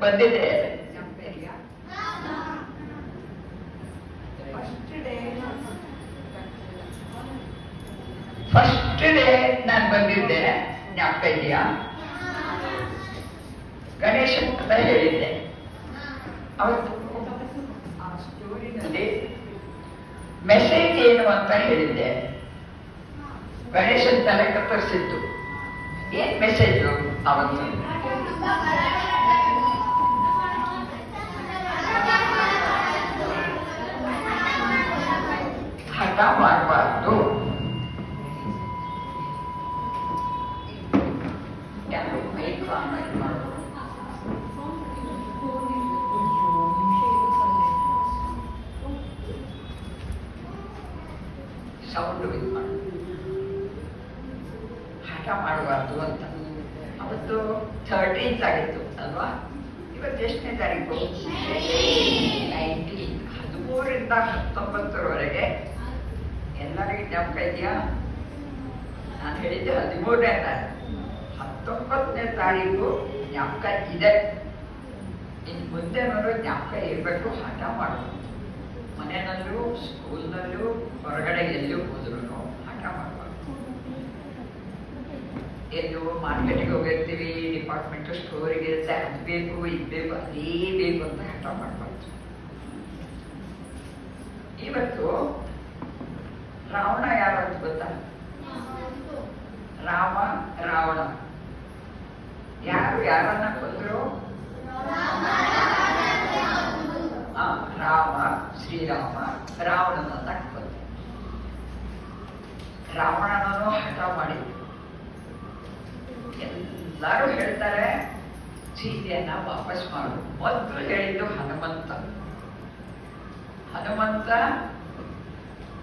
ಬಂದಿದೆ. First day ನಾನು ಬಂದಿದ್ದೆ, ಜ್ಞಾಪಕ ಇದೆಯಾ? ಗಣೇಶ ಅಂತ ಹೇಳಿದ್ದೆ. ಅವತ್ತು ಆ ಸ್ಟೋರಿನಲ್ಲಿ ಮೆಸೇಜ್ ಏನು ಅಂತ ಹೇಳಿದ್ದೆ. ಗಣೇಶನ್ ತಲೆ ಕತ್ತರಿಸಿತ್ತು. ಏನ್ ಮೆಸೇಜು ಅವತ್ತು? ಹಠ ಮಾಡಬಾರ್ದು. ಸೌಂಡ್ ಇದು ಮಾಡು. ಹಠ ಮಾಡಬಾರ್ದು ಅಂತ. ಅವತ್ತು 13th ಆಗಿತ್ತು ಅಲ್ವಾ? ಇವತ್ತು ಎಷ್ಟನೇ ತಾರೀಕು? 19. 13ರಿಂದ 19ರವರೆಗೆ ಎಲ್ಲರಿಗೂ ಜ್ಞಾಪಕ ಇದೆಯಾ? ನಾನು ಹೇಳಿದ್ದೆ 13ನೇ ತಾರೀಕು. 19ನೇ ತಾರೀಕು ಜ್ಞಾಪಕ ಇದೆ. ಇನ್ನು ಮುಂದೆ ನೋಡೋ ಜ್ಞಾಪಕ ಇರಬೇಕು. ಹಠ ಮಾಡಬೇಕು. ಮನೆಯಲ್ಲೂ ಸ್ಕೂಲ್ನಲ್ಲೂ ಹೊರಗಡೆ ಎಲ್ಲೂ ಹೋದ್ರು ಹಠ ಮಾಡಬಾರ್ದು. ಎಲ್ಲೂ ಮಾರ್ಕೆಟಿಗೆ ಹೋಗಿರ್ತೀವಿ, ಡಿಪಾರ್ಟ್ಮೆಂಟ್ ಸ್ಟೋರಿಗೆ ಇರುತ್ತೆ, ಅದು ಬೇಕು ಇದು ಬೇಕು ಅದೇ ಬೇಕು ಅಂತ ಹಠ ಮಾಡಬಾರ್ದು. ಇವತ್ತು ರಾವಣ ಯಾರು ಅಂತ ಗೊತ್ತಾ? ರಾಮ ರಾವಣ. ಯಾರು ಯಾರನ್ನ ಕೊಂದ್ರು? ರಾಮ ಶ್ರೀರಾಮ ರಾವಣನನ್ನ ಕೊಂದ. ರಾವಣನನ್ನು ಹಠ ಮಾಡಿ ಎಲ್ಲರೂ ಹೇಳ್ತಾರೆ ಸೀತೆಯನ್ನ ವಾಪಸ್ ಮಾಡು. ಮೊದಲು ಹೇಳಿದ್ದು ಹನುಮಂತ.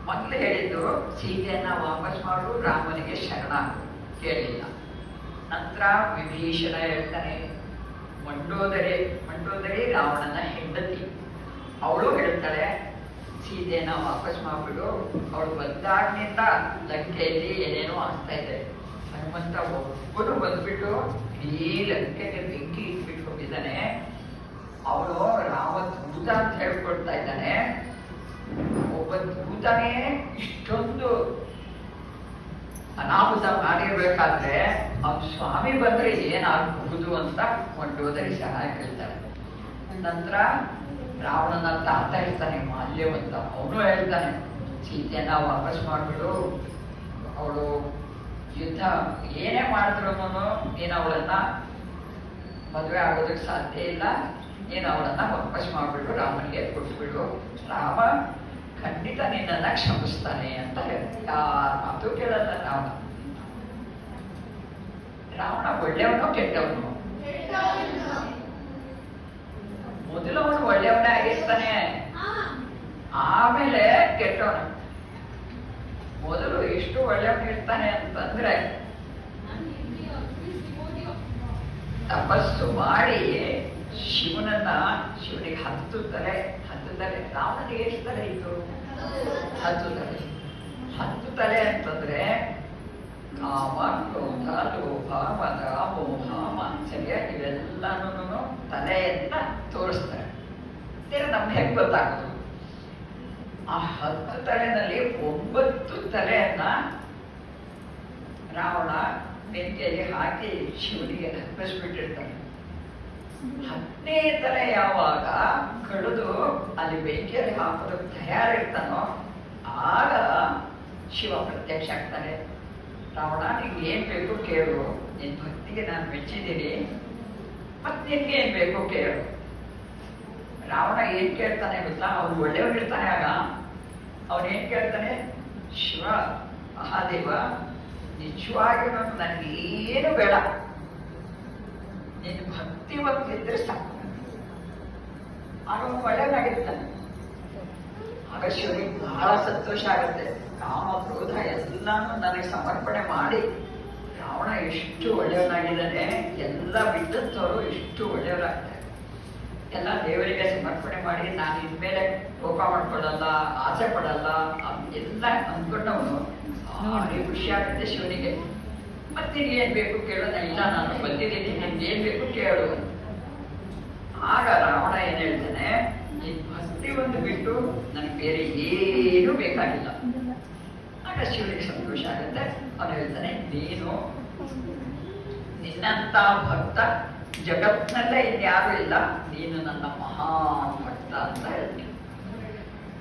ಮೊದಲು ಹೇಳಿದ್ದು ಸೀತೆಯನ್ನ ವಾಪಸ್ ಮಾಡು, ರಾಮನಿಗೆ ಶರಣ ಕೇಳಿಲ್ಲ. ನಂತರ ವಿಭೀಷಣ ಹೇಳ್ತಾನೆ, ಮಂಡೋದರಿ ರಾವಣನ ಹೆಂಡತಿ, ಅವಳು ಹೇಳ್ತಾಳೆ ಸೀತೆಯನ್ನ ವಾಪಸ್ ಮಾಡ್ಬಿಡು. ಅವಳು ಬಂದಾಗಿನಿಂದ ಲಂಕೆಯಲ್ಲಿ ಏನೇನೋ ಆಗ್ತಾ ಇದೆ. ಹನುಮಂತ ಒಬ್ಬನು ಬಂದ್ಬಿಟ್ಟು ಇಡೀ ಲಂಕೆಗೆ ಬೆಂಕಿ ಇಟ್ಬಿಟ್ಟು ಹೋಗಿದ್ದಾನೆ. ಅವನು ರಾಮ ದೂತ ಅಂತ ಹೇಳ್ಕೊಡ್ತಾ ಇದ್ದಾನೆ. ಒಬ್ಬ ದೂತನೇ ಇಷ್ಟೊಂದು ಅನಾಹುತ ಮಾಡಿರ್ಬೇಕಾದ್ರೆ ಅವ್ನ ಸ್ವಾಮಿ ಬಂದ್ರೆ ಏನಾಗಬಹುದು ಅಂತ ಮಂಡೋದರಿ ಸಹಾಯ ಕೇಳ್ತಾನೆ. ನಂತರ ರಾವಣನ ತಾತ ಇರ್ತಾನೆ ಮಾಲ್ಯವಂತ, ಅವನು ಹೇಳ್ತಾನೆ ಸೀತೆಯನ್ನ ವಾಪಸ್ ಮಾಡ್ಬಿಡು. ಅವಳು ಯುದ್ಧ ಏನೇ ಮಾಡಿದ್ರು ನೀನು ಅವಳನ್ನ ಮದುವೆ ಆಗೋದಕ್ಕೆ ಸಾಧ್ಯ ಇಲ್ಲ, ನೀನು ಅವಳನ್ನ ವಾಪಸ್ ಮಾಡ್ಬಿಡು, ರಾಮನಿಗೆ ಕೊಟ್ಬಿಡು. ರಾಮ ಖಂಡಿತ ನಿನ್ನನ್ನ ಕ್ಷಮಿಸ್ತಾನೆ ಅಂತ ಹೇಳ್ತಾರೆ. ಯಾರ ಮಾತು ಕೇಳಲ್ಲ ರಾವಣ. ರಾವಣ ಒಳ್ಳೆಯವನು ಕೆಟ್ಟವನು? ಮೊದಲು ಅವನು ಒಳ್ಳೆಯವನೇ ಆಗಿರ್ತಾನೆ, ಆಮೇಲೆ ಕೆಟ್ಟವನು. ಮೊದಲು ಎಷ್ಟು ಒಳ್ಳೆಯವನಿರ್ತಾನೆ ಅಂತಂದ್ರೆ ತಪಸ್ಸು ಮಾಡಿ ಶಿವನಿಗೆ 10 ತಲೆ. ರಾವಣನಿಗೆ ಎಷ್ಟು ತಲೆ ಇತ್ತು? 10 ತಲೆ. 10 ತಲೆ ಅಂತಂದ್ರೆ ಕಾಮ, ಕ್ರೋಧ, ಲೋಭ, ಮದ, ಮೋಹ, ಮಾತ್ಸರ್ಯ ಇವೆಲ್ಲನೂ ತಲೆಯನ್ನ ತೋರಿಸ್ತಾರೆ. ನಮ್ಗೆ ಹೆಂಗ್ ಗೊತ್ತಾಗೋದು? ಆ 10 ತಲೆನಲ್ಲಿ 9 ತಲೆಯನ್ನ ರಾವಣ ಬೆಂಕಿಯಲ್ಲಿ ಹಾಕಿ ಶಿವನಿಗೆ ಅರ್ಪಿಸ್ಬಿಟ್ಟಿರ್ತಾನೆ. 10ನೇ ತಲೆ ಯಾವಾಗ ಕಡಿದು ಅಲ್ಲಿ ಬೆಂಕಿಯಲ್ಲಿ ಹಾಕೋದಕ್ಕೆ ತಯಾರಿರ್ತಾನೋ ಆಗ ಶಿವ ಪ್ರತ್ಯಕ್ಷ ಆಗ್ತಾನೆ. ರಾವಣ, ನಿಂಗೆ ಏನ್ ಬೇಕು ಕೇಳು, ನಿನ್ ಭಕ್ತಿಗೆ ನಾನು ಮೆಚ್ಚಿದ್ದೀನಿ, ಮತ್ತೆ ನಿನ್ಗೆ ಏನ್ ಬೇಕು ಕೇಳು. ರಾವಣ ಏನ್ ಕೇಳ್ತಾನೆ ಗೊತ್ತಾ? ಅವ್ನು ಒಳ್ಳೆಯವನಿರ್ತಾನೆ. ಆಗ ಅವನೇನ್ ಕೇಳ್ತಾನೆ? ಶಿವ, ಮಹಾದೇವ, ನಿಜವಾಗಿ ನನಗೇನು ಬೇಡ, ನಿನ್ನ ಭಕ್ತಿ ಒಂದಿದ್ರೆ ಸಾಕು. ಆಗ ಒಳ್ಳೆಯವನಾಗಿರ್ತಾನೆ. ಆಗ ಶಿವನಿಗೆ ಬಹಳ ಸಂತೋಷ ಆಗುತ್ತೆ. ಕಾಮ, ಕ್ರೋಧ ಎಲ್ಲಾನು ನನಗೆ ಸಮರ್ಪಣೆ ಮಾಡಿ ರಾವಣ ಎಷ್ಟು ಒಳ್ಳೆಯವನಾಗಿದ್ದಾನೆ, ಎಲ್ಲ ಬಿಟ್ಟಂತವರು ಎಷ್ಟು ಒಳ್ಳೆಯವರಾಗ್ತಾರೆ. ಎಲ್ಲ ದೇವರಿಗೆ ಸಮರ್ಪಣೆ ಮಾಡಿ ನಾನು ಇನ್ಮೇಲೆ ಕೋಪ ಮಾಡ್ಕೊಳ್ಳಲ್ಲ, ಆಸೆ ಪಡಲ್ಲ ಎಲ್ಲ ಅಂದ್ಕೊಂಡವನು ಭಾರಿ ಖುಷಿ ಆಗುತ್ತೆ ಶಿವನಿಗೆ. ಮತ್ತೆ ಏನ್ ಬೇಕು ಕೇಳೋಣ? ಇಲ್ಲ, ನಾನು ಬಂದಿದ್ದೀನಿ, ನಿಮ್ಗೆ ಏನ್ ಬೇಕು ಕೇಳು. ಆಗ ರಾವಣ ಏನ್ ಹೇಳ್ತಾನೆ, ಈ ಭಕ್ತಿ ಒಂದು ಬಿಟ್ಟು ನನಗೆ ಬೇರೆ ಏನೂ ಬೇಕಾಗಿಲ್ಲ. ಆಗ ಶಿವನಿಗೆ ಸಂತೋಷ ಆಗುತ್ತೆ. ಅವನು ಹೇಳ್ತಾನೆ, ನೀನು ನಿನ್ನಂತ ಭಕ್ತ ಜಗತ್ನಲ್ಲೇ ಇನ್ಯಾರು ಇಲ್ಲ, ನೀನು ನನ್ನ ಮಹಾನ್ ಭಕ್ತ ಅಂತ ಹೇಳ್ತೀನಿ.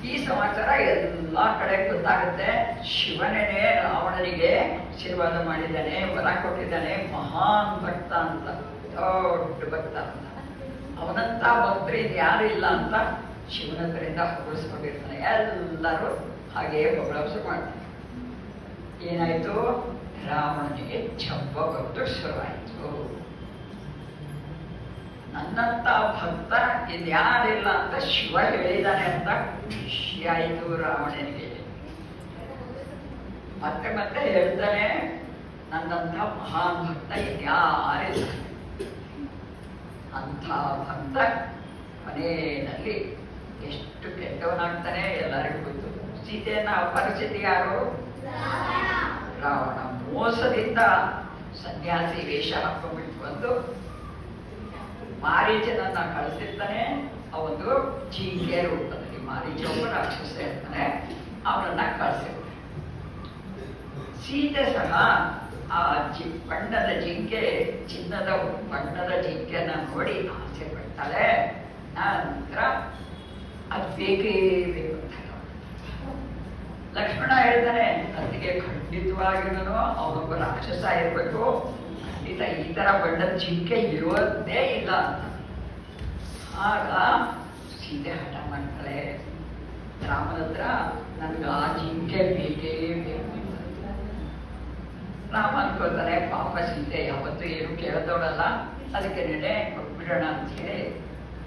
ಈ ಸಮಾಚಾರ ಎಲ್ಲಾ ಕಡೆ ಗೊತ್ತಾಗುತ್ತೆ. ಶಿವನೇನೆ ರಾವಣನಿಗೆ ಆಶೀರ್ವಾದ ಮಾಡಿದ್ದಾನೆ, ವರ ಕೊಟ್ಟಿದ್ದಾನೆ, ಮಹಾನ್ ಭಕ್ತ ಅಂತ, ದೊಡ್ಡ ಭಕ್ತ ಅಂತ. ಅವನಂತ ಭಕ್ತರು ಇನ್ಯಾರು ಇಲ್ಲ ಅಂತ ಶಿವನ ಹತ್ರದಿಂದ ಹೊಗಳಿಸ್ಕೊಂಡಿರ್ತಾನೆ. ಎಲ್ಲರೂ ಹಾಗೆಯೇ ಹೊಗಳಸು ಮಾಡ್ತಾರೆ. ಏನಾಯ್ತು, ರಾವಣನಿಗೆ ಜಬ್ಬ ಬರೋದು ಶುರುವಾಯಿತು. ನನ್ನಂತ ಭಕ್ತ ಇನ್ಯಾರಿಲ್ಲ ಅಂತ ಶಿವ ಹೇಳಿದ್ದಾನೆ ಅಂತ ಖುಷಿ ಆಯಿತು ರಾವಣನಿಗೆ. ಮತ್ತೆ ಮತ್ತೆ ಹೇಳ್ತಾನೆ, ನನ್ನಂತ ಮಹಾನ್ ಭಕ್ತ ಇನ್ಯಾರಿಲ್ಲ ಅಂತ ಭಕ್ತ ಮನೆಯಲ್ಲಿ ಎಷ್ಟು ಕೆಟ್ಟವನಾಗ್ತಾನೆ ಎಲ್ಲರಿಗೂ ಗೊತ್ತು. ಸೀತೆಯನ್ನ ಅಪರಿಚಿತ ಯಾರು? ರಾವಣ ಮೋಸದಿಂದ ಸನ್ಯಾಸಿ ವೇಷ ಹಾಕೊಂಡ್ಬಿಟ್ಟು ಬಂದು ಮಾರೀಚನನ್ನ ಕಳಿಸಿರ್ತಾನೆ. ಅವನು ಜಿಂಕೆ ರೂಪದಲ್ಲಿ, ಮಾರೀಚ ಒಬ್ಬ ರಾಕ್ಷಸ ಇರ್ತಾನೆ, ಅವನನ್ನ ಕಳಿಸಿರ್ತಾನೆ. ಸೀತೆ ಸಹ ಆ ಬಣ್ಣದ ಜಿಂಕೆ, ಚಿನ್ನದ ಬಣ್ಣದ ಜಿಂಕೆಯನ್ನ ನೋಡಿ ಆಸೆ ಪಡ್ತಾಳೆ. ನಂತರ ಅದು ಬೇಕೇ ಬೇಕು ಅಂತ ಲಕ್ಷ್ಮಣ ಹೇಳ್ತಾನೆ, ಅದಕ್ಕೆ ಖಂಡಿತವಾಗಿನೂ ಅವನೊಬ್ಬ ರಾಕ್ಷಸ ಇರ್ಬೇಕು, ಖಂಡಿತ ಈ ತರ ಬಣ್ಣದ ಜಿಂಕೆ ಇರೋದೇ ಇಲ್ಲ ಅಂತ. ಆಗ ಸೀತೆ ಹಠ ಮಾಡ್ತಾಳೆ ರಾಮನ ಹತ್ರ, ನನ್ಗೆ ಆ ಜಿಂಕೆ ಬೇಕೇ ಬೇಕು. ರಾಮ ಅನ್ಕೊಳ್ತಾನೆ, ಪಾಪ ಸೀತೆ ಯಾವತ್ತೂ ಏನು ಕೇಳದವಳಲ್ಲ, ಅದಕ್ಕೆ ನೆನೆ ಕೊಟ್ಬಿಡೋಣ ಅಂತ ಹೇಳಿ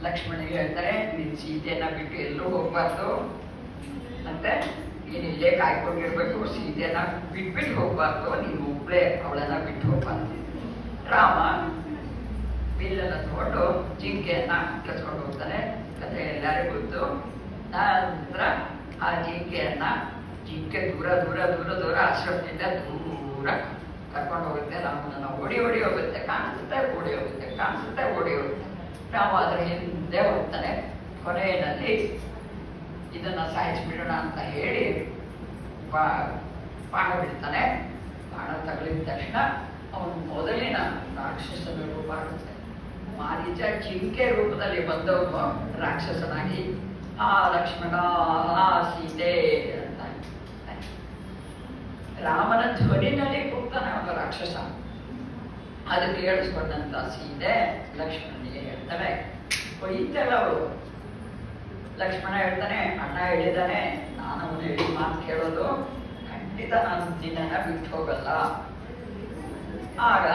ಲಕ್ಷ್ಮಣಿಗೆ ಹೇಳ್ತಾರೆ, ನೀನ್ ಸೀತೆಯನ್ನ ಬಿಟ್ಟು ಎಲ್ಲೂ ಹೋಗ್ಬಾರ್ದು, ಮತ್ತೆ ನೀನು ಇಲ್ಲೇ ಕಾಯ್ಕೊಂಡಿರ್ಬೇಕು, ಸೀತೆಯನ್ನ ಬಿಟ್ಬಿಟ್ಟು ಹೋಗ್ಬಾರ್ದು, ನೀನು ಒಬ್ಬಳೇ ಅವಳನ್ನ ಬಿಟ್ಟು ಹೋಗ್ಬಾರ್ದು. ರಾಮ ಬಿಲ್ಲನ್ನ ತಗೊಂಡು ಜಿಂಕೆಯನ್ನ ಕಚ್ಕೊಂಡು ಹೋಗ್ತಾನೆ. ಕಥೆ ಎಲ್ಲರಿಗೂ ಗೊತ್ತು. ನಂತರ ಆ ಜಿಂಕೆ ದೂರ ದೂರ ದೂರ ದೂರ ಆಶ್ರಮದಿಂದ ದೂರ ಕರ್ಕೊಂಡು ಹೋಗುತ್ತೆ. ರಾಮನನ್ನ ಓಡಿ ಓಡಿ ಹೋಗುತ್ತೆ, ಕಾಣಿಸುತ್ತೆ ಓಡಿ ಹೋಗುತ್ತೆ, ಕಾಣಿಸುತ್ತೆ ಓಡಿ ಹೋಗುತ್ತೆ. ರಾಮ ಅದ್ರ ಹಿಂದೆ ಹೋಗ್ತಾನೆ. ಕೊನೆಯಲ್ಲಿ ಇದನ್ನ ಸಾಯಿಸ್ಬಿಡೋಣ ಅಂತ ಹೇಳಿ ಬಾಣ ಬಿಡ್ತಾನೆ. ಬಾಣ ತಗಲಿದ ತಕ್ಷಣ ಅವನು ಮೊದಲಿನ ರಾಕ್ಷಸನ ರೂಪ ಆಗುತ್ತೆ. ಮಾರೀಚ ಜಿಂಕೆ ರೂಪದಲ್ಲಿ ಬಂದವನು ರಾಕ್ಷಸನಾಗಿ ಆ ಲಕ್ಷ್ಮಣ ಸೀತೆ ಅಂತ ರಾಮನ ಧ್ವನಿನಲ್ಲಿ ಕೂಗ್ತಾನೆ ಅವನ ರಾಕ್ಷಸ. ಅದು ಕೇಳಿಸ್ಕೊಂಡಂತ ಸೀತೆ ಲಕ್ಷ್ಮಣನಿಗೆ ಹೇಳ್ತಾನೆ, ಬೈತಾಳೆ ಅವಳು. ಲಕ್ಷ್ಮಣ ಹೇಳ್ತಾನೆ, ಅಣ್ಣ ಹೇಳಿದ್ದಾನೆ, ನಾನು ಅವನು ಹೇಳಿ ಮಾತು ಕೇಳೋದು, ಖಂಡಿತ ನಾನು ನಿನ್ನನ್ನ ಬಿಟ್ಟು ಹೋಗಲ್ಲ. ಆಗ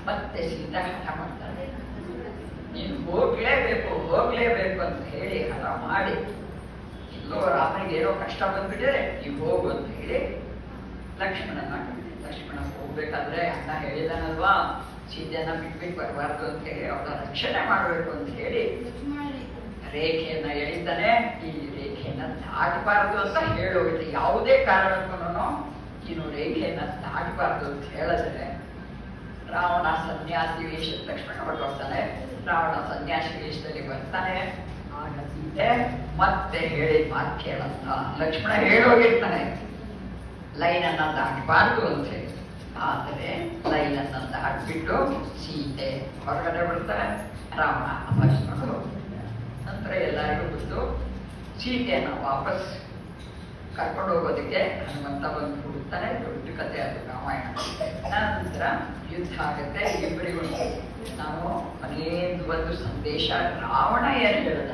ಮತ್ತೆ ಸೀತೆ ಹಠ ಮಾಡ್ತಾನೆ, ನೀನು ಹೋಗ್ಲೇಬೇಕು ಅಂತ ಹೇಳಿ ಹಠ ಮಾಡಿ, ಎಲ್ಲೋ ರಾಮನಿಗೆ ಏನೋ ಕಷ್ಟ ಬಂದ್ಬಿಟ್ಟಿದೆ, ನೀವು ಹೋಗು ಅಂತ ಹೇಳಿ ಲಕ್ಷ್ಮಣ ಹೋಗ್ಬೇಕಾದ್ರೆ ಅಣ್ಣ ಹೇಳಿದಾನಲ್ವಾ, ಸೀತೆಯನ್ನ ಬಿಟ್ಬಿಟ್ಟು ಬರಬಾರ್ದು ಅಂತ ಹೇಳಿ ಅವಳ ರಕ್ಷಣೆ ಮಾಡಬೇಕು ಅಂತ ಹೇಳಿ ರೇಖೆಯನ್ನ ಎಳಿತಾನೆ. ಈ ರೇಖೆಯನ್ನ ದಾಟಬಾರ್ದು ಅಂತ ಹೇಳೋಗಿದೆ. ಯಾವುದೇ ಕಾರಣಕ್ಕೂ ನೀನು ರೇಖೆಯನ್ನ ದಾಟಬಾರ್ದು ಅಂತ ಹೇಳಿದ್ರೆ ರಾವಣ ಸನ್ಯಾಸಿ ವೇಷ ಲಕ್ಷ್ಮಣ ಹೊರಟೋಗ್ತಾನೆ. ರಾವಣ ಸನ್ಯಾಸಿ ವೇಷದಲ್ಲಿ ಬರ್ತಾನೆ. ಆಗ ಸೀತೆ ಮತ್ತೆ ಹೇಳಿ ಮಾತು ಕೇಳಂತ ಲಕ್ಷ್ಮಣ ಹೇಳೋಗಿರ್ತಾನೆ, ಲೈನನ್ನ ದಾಟಬಾರ್ದು ಅಂತ ಹೇಳಿ. ಆದರೆ ಲೈನನ್ನ ದಾಟ್ಬಿಟ್ಟು ಸೀತೆ ಹೊರಗಡೆ ಬರ್ತಾನೆ. ರಾವಣ ಅಪಹರಿಸ್ಕೊಂಡು ಹೋಗ್ತಾನೆ. ನಂತರ ಎಲ್ಲರಿಗೂ ಗೊತ್ತು, ಸೀತೆಯನ್ನ ವಾಪಸ್ ಕರ್ಕೊಂಡು ಹೋಗೋದಕ್ಕೆ ಹನುಮಂತ ಬಂದು ಹುಡುಕ್ತಾನೆ. ದೊಡ್ಡ ಕಥೆ ಅದು ರಾಮಾಯಣ. ನಂತರ ಯುದ್ಧ ಆಗುತ್ತೆ ಇಬ್ಬರಿಗೂ. ನಾನು ಮನೆಯಿಂದ ಒಂದು ಸಂದೇಶ ರಾವಣ ಏನು ಹೇಳ್ದ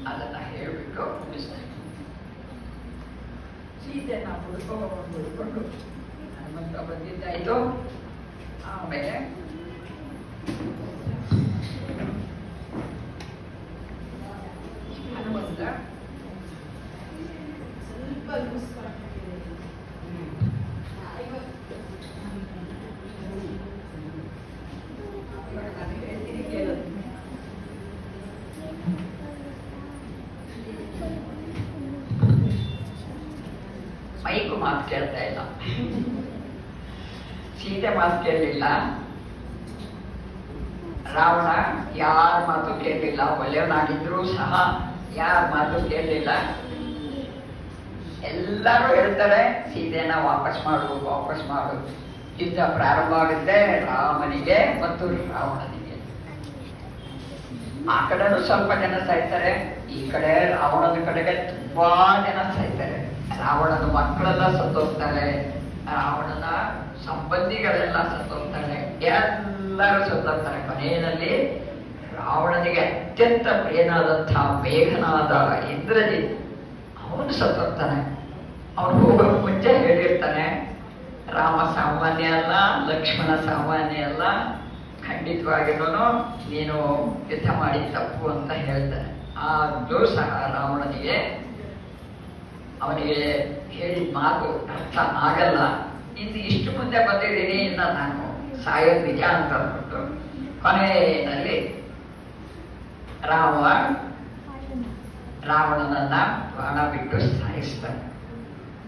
ಅದನ್ನ ಹೇಳ್ಬಿಟ್ಟು ಮುಗಿಸ್ತೇನೆ. ಸೀತೆಯನ್ನ ಹುಡುಕೊಂಡು ಹನುಮಂತ ಬಂದಿದ್ದಾಯ್ತು. ಆಮೇಲೆ ಹನುಮಂತ ಮೈಕು ಮಾತು ಕೇಳ್ತಾ ಇಲ್ಲ. ಸೀತೆ ಮಾತು ಕೇಳಲಿಲ್ಲ. ರಾವಣ ಯಾರ ಮಾತು ಕೇಳಲಿಲ್ಲ, ಒಳ್ಳೆಯವನಾಗಿದ್ರು ಸಹ ಯಾರ ಮಾತು ಕೇಳಲಿಲ್ಲ. ಎಲ್ಲರೂ ಹೇಳ್ತಾರೆ ಸೀತೆಯನ್ನ ವಾಪಸ್ ಮಾಡು, ವಾಪಸ್ ಮಾಡು. ಯುದ್ಧ ಪ್ರಾರಂಭ ಆಗುತ್ತೆ ರಾಮನಿಗೆ ಮತ್ತು ರಾವಣನಿಗೆ. ಆ ಕಡೆನೂ ಸ್ವಲ್ಪ ಜನ ಸಾಯ್ತಾರೆ, ಈ ಕಡೆ ರಾವಣನ ಕಡೆಗೆ ತುಂಬಾ ಜನ ಸಾಯ್ತಾರೆ. ರಾವಣನ ಮಕ್ಕಳೆಲ್ಲ ಸತ್ತೋಗ್ತಾರೆ, ರಾವಣನ ಸಂಬಂಧಿಗಳೆಲ್ಲ ಸತ್ತೋಗ್ತಾರೆ, ಎಲ್ಲರೂ ಸತ್ತೋಗ್ತಾರೆ. ಕೊನೆಯಲ್ಲಿ ರಾವಣನಿಗೆ ಅತ್ಯಂತ ಪ್ರಿಯನಾದಂತಹ ಮೇಘನಾದ ಇಂದ್ರಜಿತ್ ಅವನು ಸತ್ತೋಗ್ತಾನೆ. ಅವನು ಹೋಗೋ ಮುಂಚೆ ಹೇಳಿರ್ತಾನೆ, ರಾಮ ಸಾಮಾನ್ಯ ಅಲ್ಲ, ಲಕ್ಷ್ಮಣ ಸಾಮಾನ್ಯ ಅಲ್ಲ, ಖಂಡಿತವಾಗಿನೂ ನೀನು ಯುದ್ಧ ಮಾಡಿ ತಪ್ಪು ಅಂತ ಹೇಳ್ತಾನೆ. ಆದ್ರೂ ಸಹ ರಾವಣನಿಗೆ ಅವನಿಗೆ ಹೇಳಿದ ಮಾತು ಅರ್ಥ ಆಗಲ್ಲ. ಇನ್ನು ಇಷ್ಟು ಮುಂದೆ ಬಂದಿದ್ದೀನಿ, ಇನ್ನ ನಾನು ಸಾಯೋದು ನಿಜ ಅಂತ ಅಂದ್ಬಿಟ್ಟು ಕೊನೆಯಲ್ಲಿ ರಾವಣನನ್ನ ಬಾಣ ಬಿಟ್ಟು ಸಾಯಿಸ್ತಾನೆ.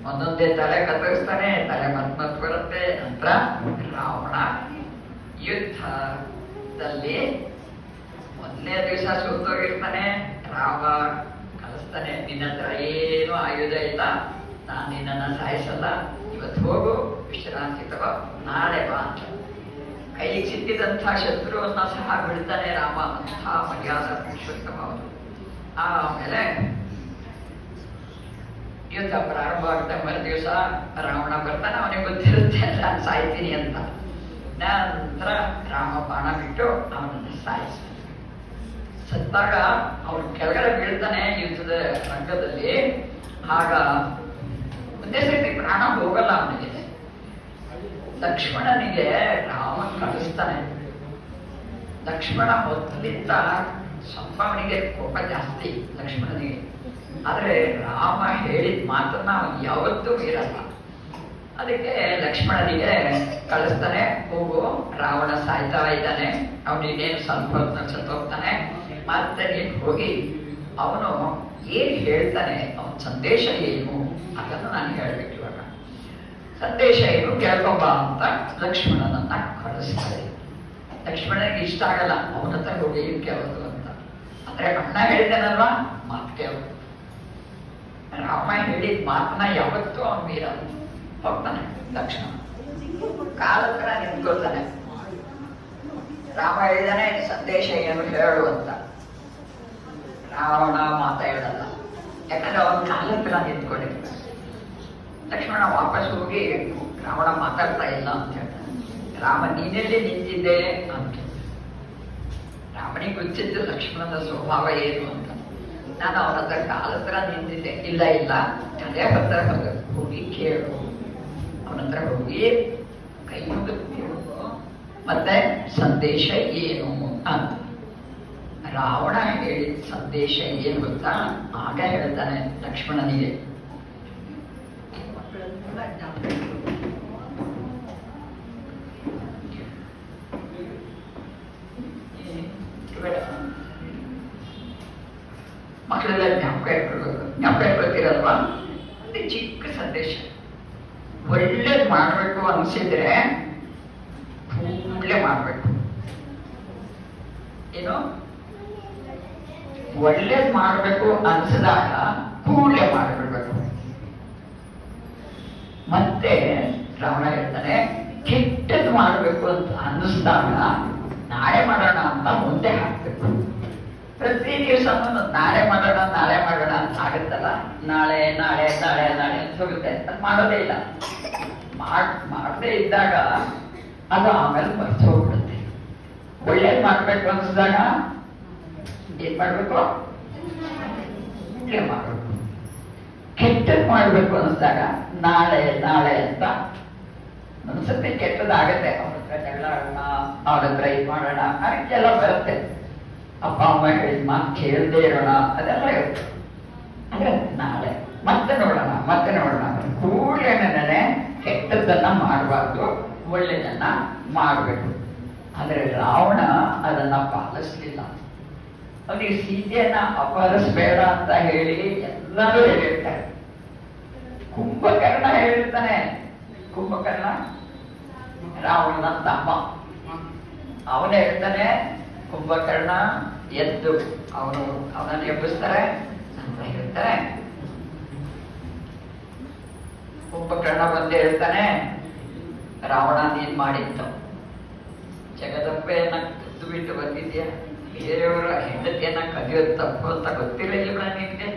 ಒಂದೊಂದೇ ತಲೆ ಕತ್ತರಿಸ್ತಾನೆ, ತಲೆ ಮತ್ ಬರುತ್ತೆ. ನಂತರ ರಾವಣ ಯುದ್ಧದಲ್ಲಿ ಮೊದಲನೇ ದಿವಸ ಸೋತೋಗಿರ್ತಾನೆ. ರಾಮ ಕಳಿಸ್ತಾನೆ, ನಿನ್ನ ಹತ್ರ ಏನು ಆಯುಧ ಇಲ್ಲ, ನಾನು ನಿನ್ನನ್ನು ಸಾಯಿಸಲ್ಲ, ಇವತ್ತು ಹೋಗು, ವಿಶ್ರಾಂತಿ ತಗೋ, ನಾಳೆ ಬಾ ಅಂತ. ಕೈಗೆ ಸಿಕ್ಕಿದಂಥ ಶತ್ರುವನ್ನ ಸಹ ಬಿಡ್ತಾನೆ ರಾಮ. ಅಂಥ ಮರ್ಯಾದ ಪುರುಷೋತ್ತಮ ಅವರು. ಆಮೇಲೆ ಯುದ್ಧ ಪ್ರಾರಂಭ ಆಗುತ್ತೆ. ಮರು ದಿವಸ ರಾವಣ ಬರ್ತಾನೆ, ಅವನಿಗೆ ಗೊತ್ತಿರುತ್ತೆ ನಾನು ಸಾಯ್ತೀನಿ ಅಂತ. ನಂತರ ರಾಮ ಬಾಣ ಬಿಟ್ಟು ಅವನನ್ನು ಸಾಯಿಸ್ತಾನೆ. ಸತ್ತಾಗ ಅವನು ಕೆಳಗಡೆ ಬೀಳ್ತಾನೆ ಯುದ್ಧದ ರಂಗದಲ್ಲಿ. ಆಗ ಒಂದೇ ಸರ್ತಿ ಪ್ರಾಣ ಹೋಗಲ್ಲ ಅವನಿಗೆ. ಲಕ್ಷ್ಮಣನಿಗೆ ರಾಮ ಕಳಿಸ್ತಾನೆ. ಲಕ್ಷ್ಮಣ ಮೊದಲಿಂದ ಸ್ವಲ್ಪ ಅವನಿಗೆ ಕೋಪ ಜಾಸ್ತಿ ಲಕ್ಷ್ಮಣನಿಗೆ. ಆದ್ರೆ ರಾಮ ಹೇಳಿದ ಮಾತನ್ನ ಅವನು ಯಾವತ್ತೂ ಮೀರಲ್ಲ. ಅದಕ್ಕೆ ಲಕ್ಷ್ಮಣನಿಗೆ ಕಳಿಸ್ತಾನೆ, ಹೋಗು, ರಾವಣ ಸಾಯ್ತಾ ಇದ್ದಾನೆ, ಅವನಿಗೇನು ಸ್ವಲ್ಪ ಹೊತ್ತು ಸತ್ತೋಗ್ತಾನೆ, ಮತ್ತೆ ನೀನು ಹೋಗಿ ಅವನು ಏನ್ ಹೇಳ್ತಾನೆ, ಅವನ ಸಂದೇಶ ಏನು ಅದನ್ನು ನಾನು ಹೇಳ್ಬೇಕು. ಇವಾಗ ಸಂದೇಶ ಏನು ಕೇಳ್ಕೊಂಬ ಅಂತ ಲಕ್ಷ್ಮಣನನ್ನ ಕಳಿಸ್ತಾರೆ. ಲಕ್ಷ್ಮಣನಿಗೆ ಇಷ್ಟ ಆಗಲ್ಲ, ಅವನ ಹತ್ರ ಹೋಗಿ ಕೇಳೋದು ಅಂತ. ಅಂದ್ರೆ ಅಣ್ಣ ಹೇಳಿದ್ದಾನಲ್ವಾ, ಮಾತು ಕೇಳೋದು. ರಾಮ ಹೇಳಿದ ಮಾತನ್ನ ಯಾವತ್ತೂ ಅವನು ಮೀರಲ್ಲ. ಹೋಗ್ತಾನೆ ಲಕ್ಷ್ಮಣ, ಕಾಲ ಹತ್ರ ನಿಂತ್ಕೊಳ್ತಾನೆ. ರಾಮ ಹೇಳಿದಾನೆ ಸಂದೇಶ ಏನು ಹೇಳು ಅಂತ. ರಾವಣ ಮಾತಾಡಲ್ಲ, ಯಾಕಂದ್ರೆ ಅವನ ಕಾಲ ಹತ್ರ ನಿಂತ್ಕೊಂಡಿರ್ತಾನೆ. ಲಕ್ಷ್ಮಣ ವಾಪಸ್ ಹೋಗಿ ರಾವಣ ಮಾತಾಡ್ತಾ ಇಲ್ಲ ಅಂತ ಹೇಳ್ತಾನೆ. ರಾಮ ನೀನೆಲ್ಲಿ ನಿಂತಿದ್ದೆ ಅಂತ. ರಾಮನಿಗೆ ಗೊತ್ತಿದ್ದು ಲಕ್ಷ್ಮಣನ ಸ್ವಭಾವ ಏನು ಅಂತ. ನಾನು ಅವನ ಹತ್ರ ಕಾಲ ಹತ್ರ ನಿಂತಿದ್ದೆ. ಇಲ್ಲ ಇಲ್ಲ, ಅದೇ ಹತ್ರ ಹೋಗಿ ಕೇಳು, ಅವನ ಹತ್ರ ಹೋಗಿ ಕೈ ಮುಗಿದು ಕೇಳು, ಮತ್ತೆ ಸಂದೇಶ ಏನು ಅಂತ. ರಾವಣ ಹೇಳಿದ ಸಂದೇಶ ಏನು ಗೊತ್ತಾ, ಆಗ ಹೇಳ್ತಾನೆ ಲಕ್ಷ್ಮಣನಿಗೆ. ಮಕ್ಕಳೆಲ್ಲ ಜ್ಞಾಪಕ ಇಟ್ಕೊಳ್ತೀರಲ್ವಾ, ಒಂದು ಚಿಕ್ಕ ಸಂದೇಶ. ಒಳ್ಳೇದು ಮಾಡಬೇಕು ಅನ್ಸಿದ್ರೆ ಕೂಡಲೇ ಮಾಡಬೇಕು. ಏನು ಒಳ್ಳೇದು ಮಾಡಬೇಕು ಅನ್ಸಿದಾಗ ಕೂಡಲೇ ಮಾಡಿಬಿಡ್ಬೇಕು. ಮತ್ತೆ ರಾವಣ ಹೇಳ್ತಾನೆ, ಕೆಟ್ಟದ್ದು ಮಾಡಬೇಕು ಅಂತ ಅನ್ನಿಸ್ದಾಗ ನಾಳೆ ಮಾಡೋಣ ಅಂತ ಮುಂದೆ ಹಾಕ್ಬೇಕು. ಪ್ರತಿ ದಿವಸ ನಾಳೆ ಮಾಡೋಣ ನಾಳೆ ಮಾಡೋಣ ಅಂತ ಆಗುತ್ತಲ್ಲ, ನಾಳೆ ನಾಳೆ ನಾಳೆ ನಾಳೆ ಅಂತ ಹೋಗುತ್ತೆ. ಅದು ಮಾಡೋದೇ ಇಲ್ಲ. ಮಾಡದೇ ಇದ್ದಾಗ ಅದು ಆಮೇಲೆ ಮರ್ತು ಹೋಗ್ಬಿಡುತ್ತೆ. ಒಳ್ಳೇದು ಮಾಡ್ಬೇಕು ಅನ್ಸಿದಾಗ ಏನ್ ಮಾಡ್ಬೇಕು, ಒಳ್ಳೆ ಮಾಡ್ಬೇಕು. ಕೆಟ್ಟದ್ದು ಮಾಡ್ಬೇಕು ಅನ್ಸಿದಾಗ ನಾಳೆ ನಾಳೆ ಅಂತ ಅನ್ಸುತ್ತೆ. ಕೆಟ್ಟದಾಗತ್ತೆ, ಅವ್ರ ಹತ್ರ ಜಗಳ ಆಡೋಣ, ಅವ್ರ ಹತ್ರ ಇದು ಮಾಡೋಣ, ಅದಕ್ಕೆಲ್ಲ ಬರುತ್ತೆ. ಅಪ್ಪ ಅಮ್ಮ ಹೇಳಿದ ಮಾತು ಕೇಳದೆ ಇರೋಣ, ಅದೆಲ್ಲ ಇರುತ್ತೆ. ಅಂದ್ರೆ ನಾಳೆ ಮತ್ತೆ ನೋಡೋಣ ಮತ್ತೆ ನೋಡೋಣ, ಕೂಡಲೇ ಕೆಟ್ಟದ್ದನ್ನ ಮಾಡಬಾರ್ದು, ಒಳ್ಳೆದನ್ನ ಮಾಡಬೇಕು. ಆದ್ರೆ ರಾವಣ ಅದನ್ನ ಪಾಲಿಸ್ಲಿಲ್ಲ. ಅವನಿಗೆ ಸೀತೆಯನ್ನ ಅಪಹರಿಸಬೇಡ ಅಂತ ಹೇಳಿ ಎಲ್ಲರೂ ಹೇಳಿರ್ತಾರೆ. ಕುಂಭಕರ್ಣ ಹೇಳಿರ್ತಾನೆ. ಕುಂಭಕರ್ಣ ರಾವಣನ ತಮ್ಮ. ಅವನು ಹೇಳ್ತಾನೆ, ಕುಂಭಕರ್ಣ ಎದ್ದು ಅವನನ್ನು ಎಬ್ಬಿಸ್ತಾರೆ ಅಂತ ಹೇಳ್ತಾರೆ. ಕುಂಭಕರ್ಣ ಬಂದು ಹೇಳ್ತಾನೆ, ರಾವಣ ನೀನ್ ಮಾಡಿದ್ದು ಜಗದಂಬೆಯನ್ನ ಕದ್ದು ಬಿಟ್ಟು ಬಂದಿದ್ಯಾ, ಬೇರೆಯವರ ಹೆಂಡತಿಯನ್ನ ಕದಿಯೋದು ತಪ್ಪು ಅಂತ ಗೊತ್ತಿರಲಿಲ್ಲ ನಿನ್ಗೆ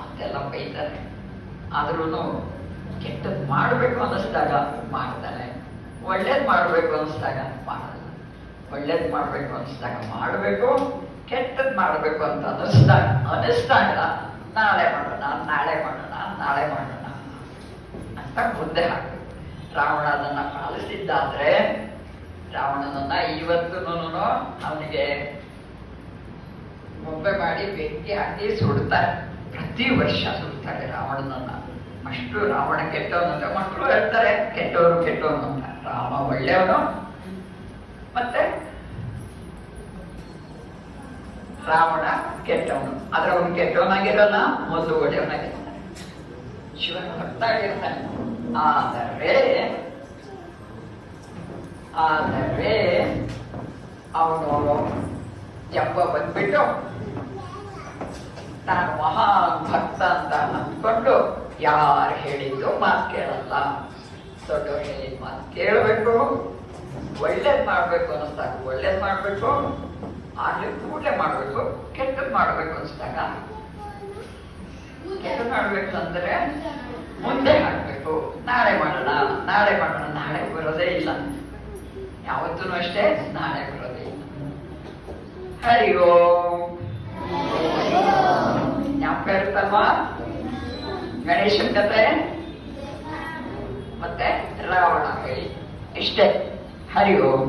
ಅಂತೆಲ್ಲ ಬೈತಾರೆ. ಆದ್ರೂ ಕೆಟ್ಟದ್ ಮಾಡ್ಬೇಕು ಅನ್ನಿಸ್ದಾಗ ಮಾಡ್ತಾನೆ, ಒಳ್ಳೇದ್ ಮಾಡ್ಬೇಕು ಅನ್ನಿಸ್ದಾಗ ಮಾಡಲ್ಲ. ಒಳ್ಳೇದ್ ಮಾಡ್ಬೇಕು ಅನ್ನಿಸ್ದಾಗ ಮಾಡ್ಬೇಕು, ಕೆಟ್ಟದ್ ಮಾಡ್ಬೇಕು ಅಂತ ಅನಿಸ್ದಾಗ ನಾಳೆ ಮಾಡೋಣ ಅಂತ ಮುಂದೆ ಹಾಕ್ಬೇಕು. ರಾವಣ ಅದನ್ನ ಪಾಲಿಸಿದ್ದಾದ್ರೆ ರಾವಣನನ್ನ ಇವತ್ತೂ ಅವನಿಗೆ ಮೊಬ್ಬೆ ಮಾಡಿ ಬೆಂಕಿ ಹಾಕಿ ಸುಡ್ತಾರೆ. ಪ್ರತಿ ವರ್ಷ ಸುಡ್ತಾರೆ ರಾವಣನನ್ನ. ಅಷ್ಟು ರಾವಣ ಕೆಟ್ಟವನು ಅಂತ ಮಕ್ಕಳು ಹೇಳ್ತಾರೆ, ಕೆಟ್ಟವನು ಅಂತ. ರಾಮ ಒಳ್ಳೆಯವನು, ಮತ್ತೆ ರಾವಣ ಕೆಟ್ಟವನು. ಆದ್ರೆ ಅವನು ಕೆಟ್ಟವನಾಗಿರಲ್ಲ, ಮೊದಲು ಒಳ್ಳೆಯವನಾಗಿರ್ತಾನೆ, ಶಿವನ ಭಕ್ತಾಗಿರ್ತಾನೆ. ಆದರೆ ಅವನು ಜಂಬ ಬಂದ್ಬಿಟ್ಟು ನಾನು ಮಹಾನ್ ಭಕ್ತ ಅಂತ ಅಂದ್ಕೊಂಡು ಯಾರು ಹೇಳಿದ್ದು ಮಾತು ಕೇಳಲ್ಲ. ದೊಡ್ಡವ್ರು ಹೇಳಿದ ಮಾತು ಕೇಳಬೇಕು, ಒಳ್ಳೇದ್ ಮಾಡ್ಬೇಕು ಅನ್ನಿಸ್ದಾಗ ಒಳ್ಳೇದ್ ಮಾಡ್ಬೇಕು, ಆಗ್ಲಿ ಕೂಡಲೇ ಮಾಡ್ಬೇಕು. ಕೆಟ್ಟದ್ ಮಾಡ್ಬೇಕು ಅನ್ಸ್ದಾಗ ಕೆಟ್ಟದ್ ಮಾಡ್ಬೇಕು ಅಂದ್ರೆ ಮುಂದೆ ಹಾಕ್ಬೇಕು. ನಾಳೆ ಮಾಡೋಣ ನಾಳೆ ಬರೋದೇ ಇಲ್ಲ, ಯಾವತ್ತೂ ಅಷ್ಟೇ ನಾಳೆ ಬರೋದೇ ಇಲ್ಲ. ಹರಿ ಓಂ. ಜ್ಞಾಪಕ ಇರುತ್ತಲ್ವಾ ಗಣೇಶನ ಕಥೆ ಮತ್ತೆ ರಾವಣ ಹೇಳಿ ಇಷ್ಟೇ. ಹರಿ ಓಂ.